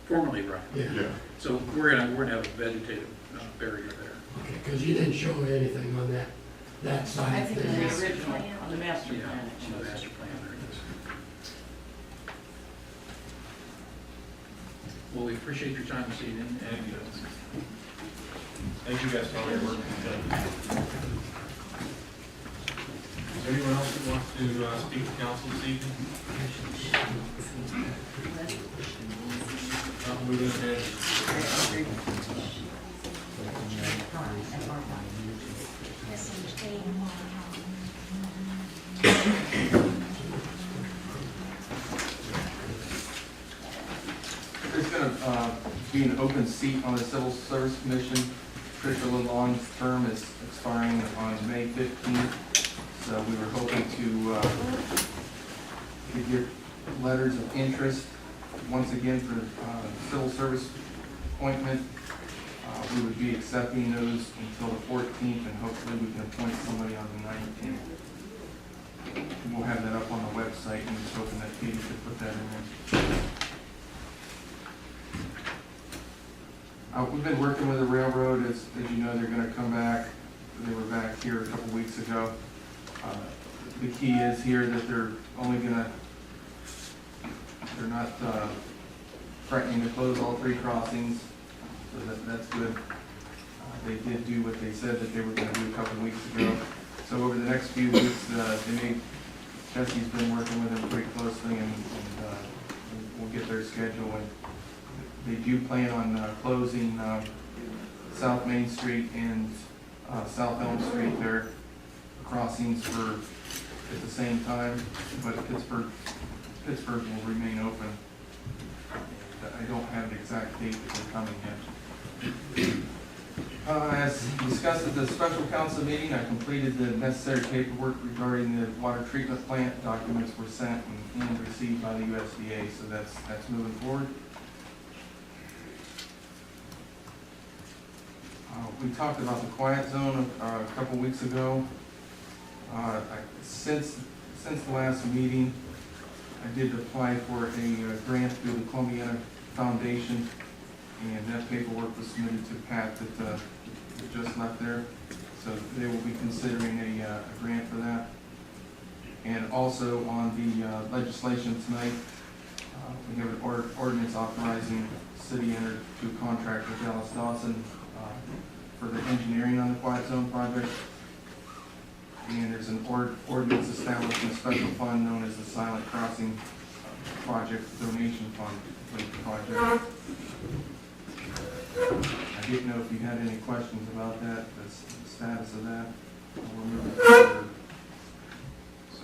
formerly Ryan. yeah. So we're gonna have a vegetative barrier there. Okay, because you didn't show anything on that I side of think in things. the original, on the master Yeah, plan, it on shows the it. master plan there it is. Well, we appreciate your time this evening, and Thank you guys for all your work. Is there anyone else that wants to speak to council this evening? Moving ahead. There's gonna be an open seat on the Civil Service Commission. Tricia LeLong's term is expiring on May 15th, so we were hoping to get letters of interest once again for civil service appointment. We would be accepting those until the 14th, and hopefully we can appoint somebody on the 19th. We'll have that up on the website, and just hoping that Katie could put that in there. We've been working with the railroad, as you know, they're gonna come back. They were back here a couple weeks ago. The key is here that they're not threatening to close all 3 crossings, so that's good. They did do what they said that they were gonna do a couple weeks ago. So over the next few weeks, Jesse's been working with them pretty closely, and we'll get their schedule. And they do plan on closing South Main Street and South Elm Street, their crossings at the same time, but Pittsburgh will remain open. I don't have the exact date that they're coming yet. As discussed at the special council meeting, I completed the necessary paperwork regarding the water treatment plant. Documents were sent and received by the USDA, so that's moving forward. We talked about the quiet zone a couple weeks ago. Since the last meeting, I did apply for a grant through the Columbiana Foundation, and that paperwork was submitted to Pat that just left there. So they will be considering a grant for that. And also on the legislation tonight, we have an ordinance authorizing the city enter to contract with Dallas Dawson for the engineering on the Quiet Zone project. And there's an ordinance establishing a special fund known as the Silent Crossing Project Donation Fund for the project. I didn't know if you had any questions about that, the status of that. We're moving forward. So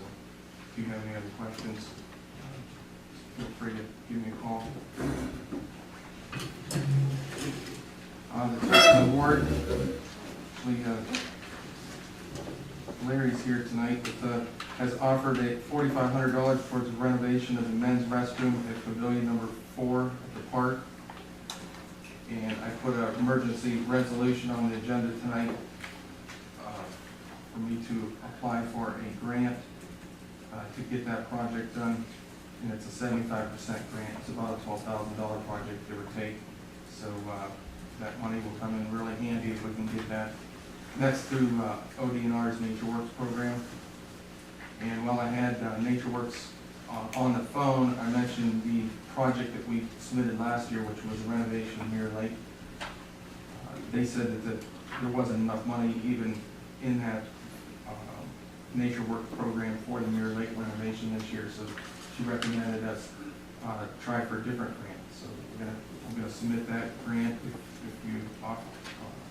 if you have any other questions, feel free to give me a call. The tourism award, Larry's here tonight, but has offered a $4,500 towards the renovation of the men's restroom at Pavilion number 4 at the park. And I put an emergency resolution on the agenda tonight for me to apply for a grant to get that project done. And it's a 75% grant. It's about a $12,000 project, give or take. So that money will come in really handy if we can get that. And that's through ODNR's Nature Works program. And while I had NatureWorks on the phone, I mentioned the project that we submitted last year, which was a renovation of Mirror Lake. They said that there wasn't enough money even in that NatureWorks program for the Mirror Lake renovation this year, so she recommended us try for a different grant. So I'm gonna submit that grant if you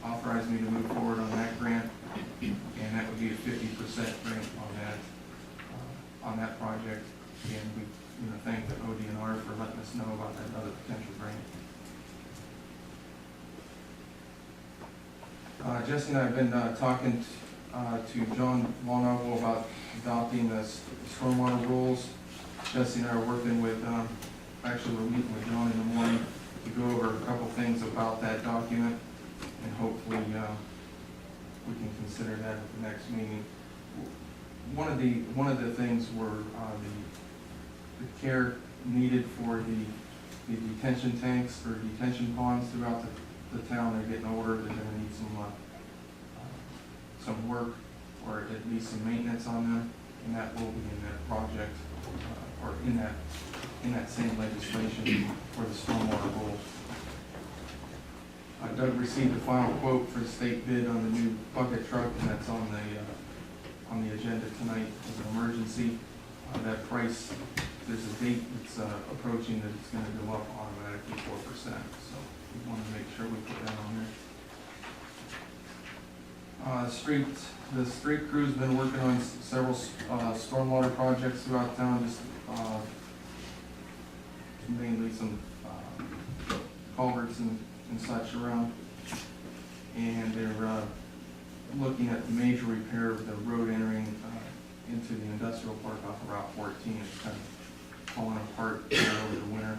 authorize me to move forward on that grant, and that would be a 50% grant on that project. And we thank the ODNR for letting us know about that other potential grant. Jesse and I have been talking to John Longo about adopting the stormwater rules. Jesse and I are working with, actually we're meeting with John in the morning to go over a couple things about that document, and hopefully we can consider that at the next meeting. One of the things were the care needed for the detention tanks or detention ponds throughout the town. They're getting older. They're going to need some work, or at least some maintenance on them, and that will be in that project or in that same legislation for the stormwater rules. Doug received the final quote for the state bid on the new bucket truck, and that's on the agenda tonight as an emergency. That price, there's a date that's approaching that it's going to go up automatically 4%. So we want to make sure we put that on there. The street crew's been working on several stormwater projects throughout town, just mainly some culverts and such around. And they're looking at the major repair of the road entering into the industrial park off of Route 14. It's kind of falling apart over the winter.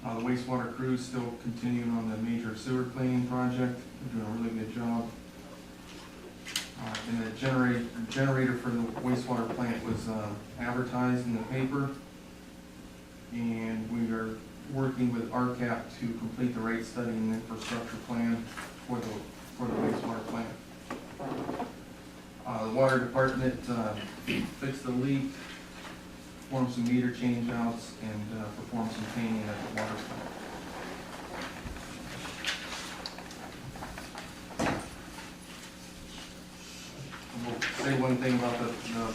The wastewater crew is still continuing on the major sewer cleaning project. They're doing a really good job. And the generator for the wastewater plant was advertised in the paper. And we are working with RCAP to complete the rate study and infrastructure plan for the wastewater plant. The water department fixed the leak, performed some meter change outs, and performed some painting at the water plant. We'll say one thing about the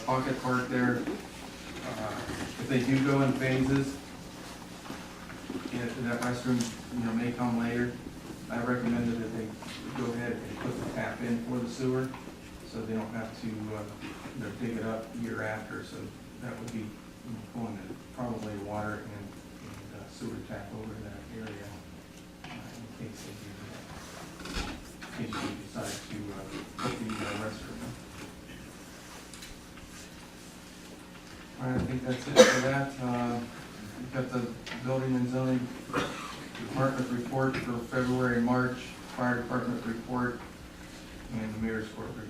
pocket park there. If they do go in phases, and that restroom may come later, I recommended that they go ahead and put the tap in for the sewer, so they don't have to dig it up year after. So that would be pulling probably water and sewer tap over that area in case they decide to put the restroom in. All right, I think that's it for that. We've got the building and zoning department report for February and March, fire department report, and the mayor's court report.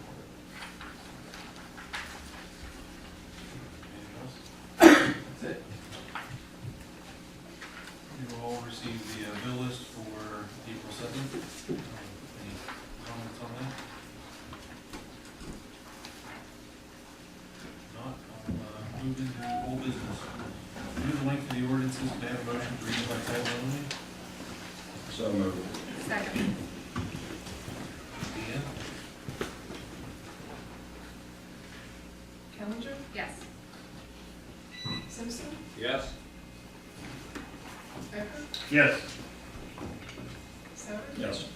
That's it. You will all receive the bill list for April 7th. Any comments on that? If not, I'll move into old business. Due to the length of the ordinances, may I have a motion to read by title only? So moved. Second. Deanne? Callender? Yes. Simpson? Yes. Becker? Yes. Sauer? Yes.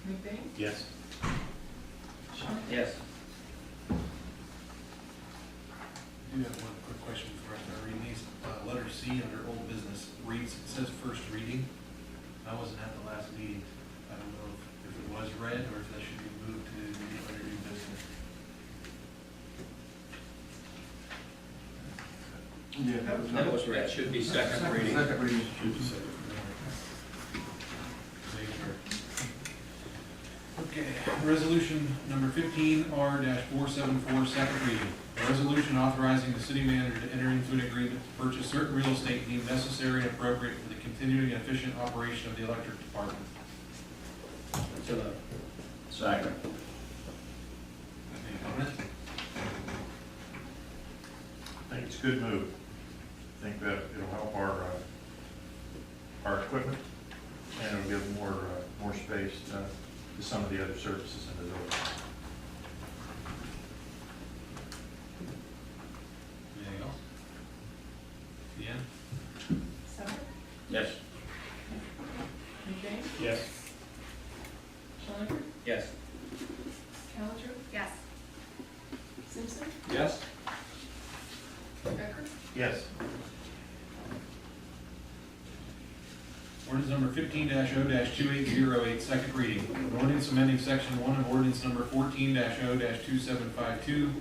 McBain? Yes. Schwank? Yes. I do have one quick question before I start reading these. Letter C under old business reads, it says first reading. I wasn't at the last meeting. I don't know if it was read or if that should be moved to under new business. Yeah, That was right, should be second reading. Second reading. Should be second. Make sure. Okay, resolution number 15R-474, second reading. A resolution authorizing the city manager to enter into an agreement to purchase certain real estate deemed necessary and appropriate for the continuing and efficient operation of the electric department. So moved. Second. Any comment? I think it's a good move. I think that it'll help our equipment, and it'll give more space to some of the other services in the building. Anything else? Deanne? Sauer? Yes. McBain? Yes. Schwank? Yes. Callender? Yes. Simpson? Yes. Becker? Yes. Ordinance number 15-0-2808, second reading. An ordinance amending section 1 of ordinance number 14-0-2752,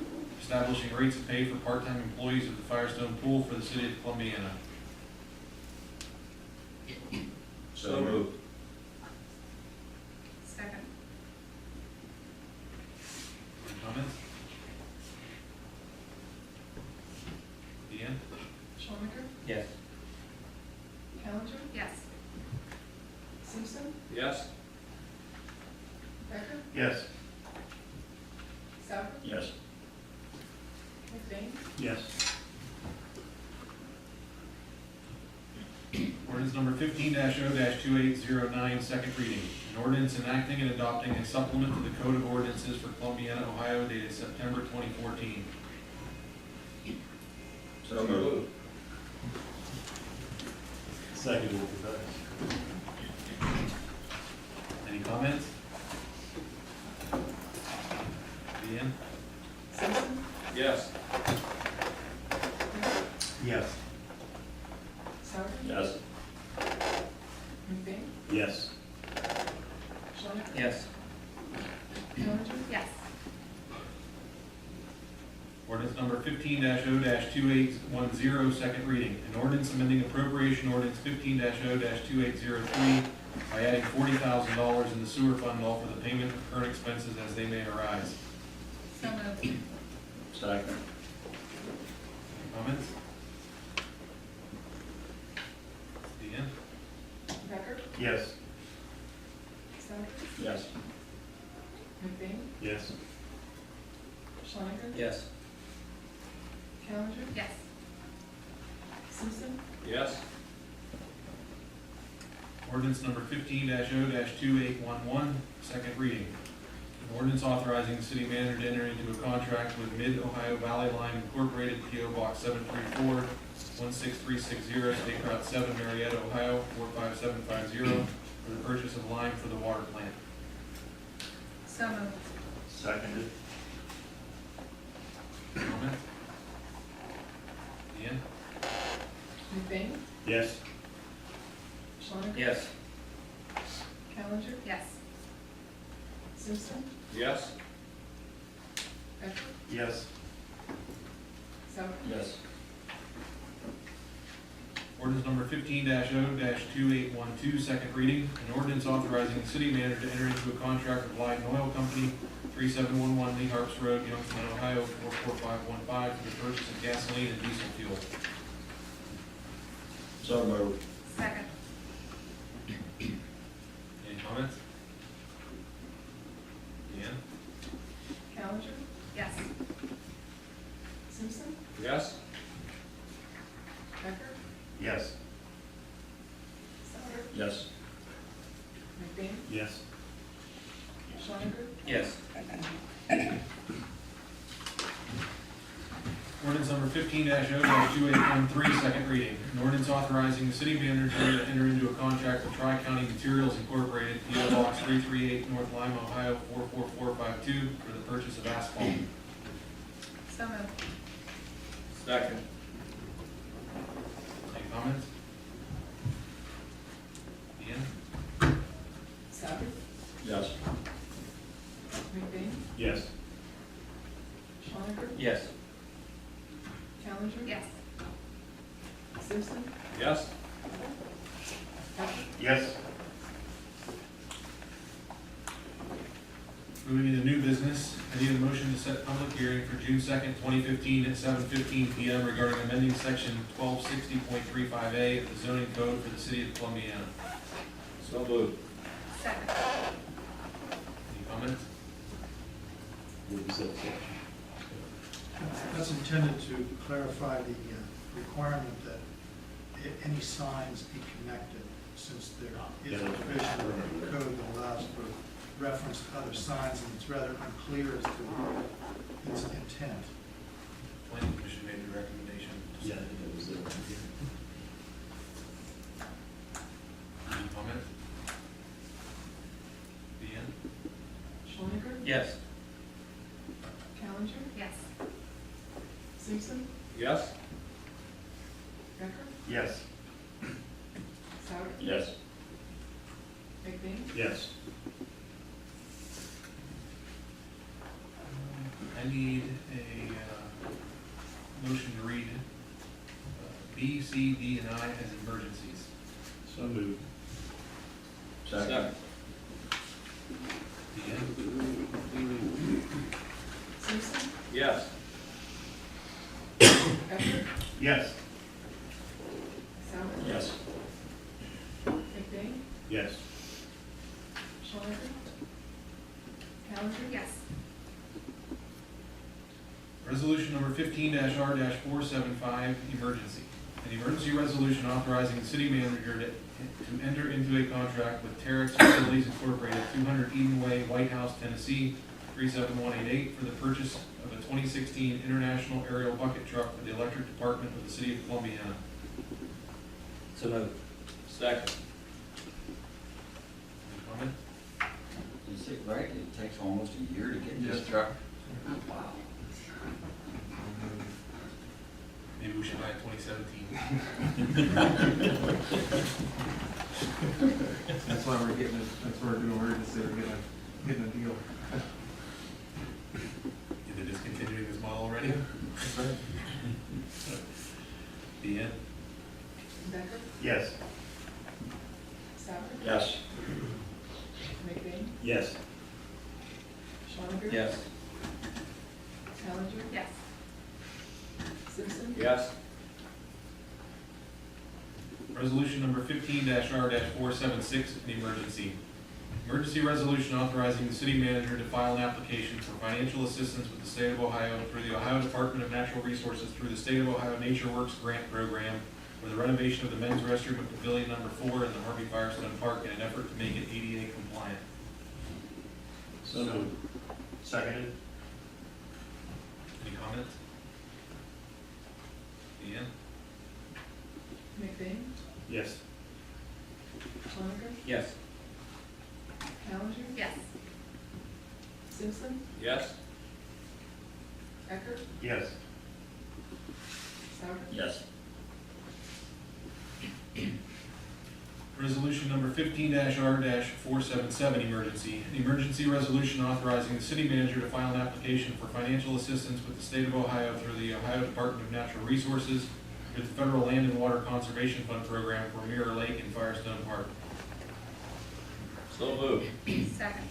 establishing rates of pay for part-time employees of the Firestone Pool for the city of Columbiana. So moved. Second. Any comments? Deanne? Schwank? Yes. Callender? Yes. Simpson? Yes. Becker? Yes. Sauer? Yes. McBain? Yes. Ordinance number 15-0-2809, second reading. An ordinance enacting and adopting a supplement to the Code of Ordinances for Columbiana, Ohio, dated September 2014. So moved. Second. Any comments? Deanne? Simpson? Yes. Becker? Yes. Sauer? Yes. McBain? Yes. Schwank? Yes. Callender? Yes. Ordinance number 15-0-2810, second reading. An ordinance amending appropriation ordinance 15-0-2803 by adding $40,000 in the sewer fund law for the payment of current expenses as they may arise. So moved. Second. Any comments? Deanne? Becker? Yes. Sauer? Yes. McBain? Yes. Schwank? Yes. Callender? Yes. Simpson? Yes. Ordinance number 15-0-2811, second reading. An ordinance authorizing the city manager to enter into a contract with Mid-Ohio Valley Line Incorporated, P.O. Box 734, 16360, State Route 7, Marietta, Ohio, 45750, for the purchase of lime for the water plant. So moved. Seconded. Comment? Deanne? McBain? Yes. Schwank? Yes. Callender? Yes. Simpson? Yes. Becker? Yes. Sauer? Yes. Ordinance number 15-0-2812, second reading. An ordinance authorizing the city manager to enter into a contract with Light and Oil Company, 3711 Lee Harps Road, Youngstown, Ohio, 44515, for the purchase of gasoline and diesel fuel. So moved. Second. Any comments? Deanne? Callender? Yes. Simpson? Yes. Becker? Yes. Sauer? Yes. Yes. Schoniger, Yes. Ordinance number 15-0-2813, second reading. An ordinance authorizing the city manager to enter into a contract with Tri-County Materials Incorporated, P.O. Box 338, North Lima, Ohio 44452, for the purchase of asphalt. so moved. Second. Any comments? Deanne? Souter, Yes. McBain, Yes. Schoniger, Yes. Challenger. Yes. Simpson, Yes. Becker, Yes. Moving into new business, I need a motion to set public hearing for June 2nd, 2015 at 7:15 PM regarding amending section 1260.35A of the zoning code for the city of Columbiana. So moved. Second. Any comments? What was that? That's intended to clarify the requirement that any signs be connected, since there is a provision in the code that allows for reference to other signs, and it's rather unclear as to its intent. Planning Commission made the recommendation. Yeah, I think that was it. Any comments? Deanne? Schoniger, Yes. Challenger, Yes. Simpson, Yes. Becker, Yes. Souter, Yes. McBain, Yes. I need a motion to read B, C, D, and I as emergencies. So moved. Second. Deanne? Simpson, Yes. Becker, Yes. Souter, Yes. McBain, Yes. Schoniger, Challenger. Yes. Resolution number 15-R-475, emergency. An emergency resolution authorizing the city manager to enter into a contract with Terex Facilities Incorporated, 200 Eden Way, White House, Tennessee, 37188, for the purchase of a 2016 International Aerial Bucket Truck for the electric department of the city of Columbiana. So moved. Second. Any comment? Is it right? It takes almost a year to get this Yes. truck? Wow. Maybe we should buy a 2017. That's why we're getting it, that's why we're doing emergency, we're getting a deal. Is it discontinuing this model already? That's right. Deanne? Becker, Yes. Souter, Yes. McBain, Yes. Schoniger. Yes. Challenger, Yes. Simpson, Yes. Resolution number 15-R-476, an emergency. Emergency resolution authorizing the city manager to file an application for financial assistance with the state of Ohio through the Ohio Department of Natural Resources through the State of Ohio Nature Works Grant Program for the renovation of the men's restroom at Pavilion Number 4 in the Harvey Firestone Park in an effort to make it ADA compliant. So moved. Seconded. Any comments? Deanne? McBain, Yes. Schoniger, Yes. Challenger, Yes. Simpson, Yes. Becker, Yes. Souter, Yes. Resolution number 15-R-477, emergency. An emergency resolution authorizing the city manager to file an application for financial assistance with the state of Ohio through the Ohio Department of Natural Resources through the Federal Land and Water Conservation Fund program for Mirror Lake and Firestone Park. So moved. Second.